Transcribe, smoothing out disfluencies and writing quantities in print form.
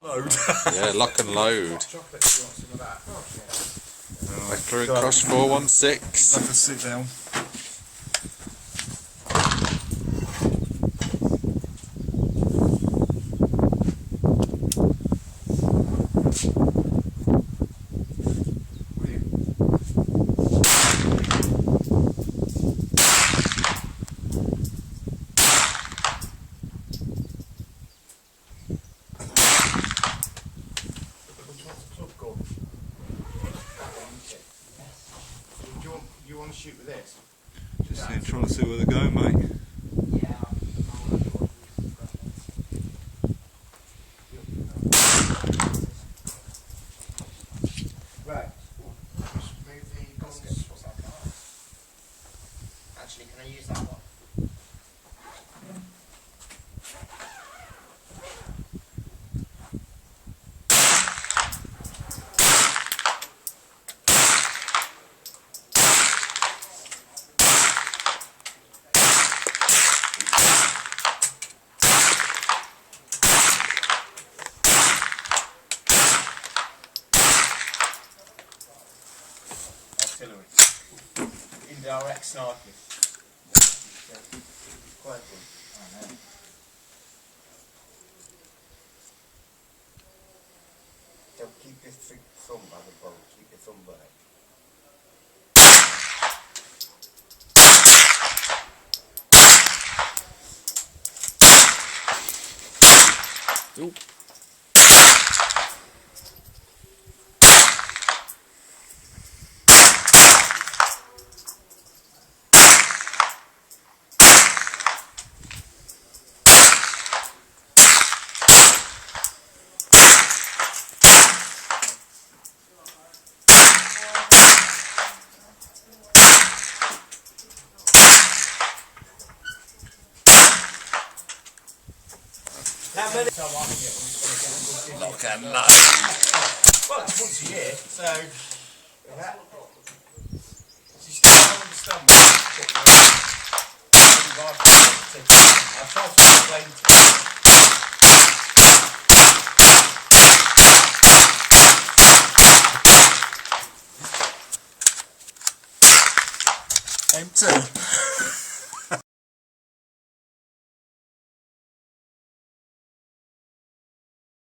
Load. Yeah, lock and load. HECKLER and KOCH 416. Have to sit down. You want to shoot with this? Just trying to see where they're going, mate. Yeah. Right. Just move the guns. What's that card? Actually, can I use that one? Artillery. Indirect sniping. Quite good. I know. Don't keep your thumb by the bolt, keep your thumb by it. Ooh. How many? So I can get one. Lock and load. Well, it's once a year, so that. You still don't understand what I've tried to explain to you. M2.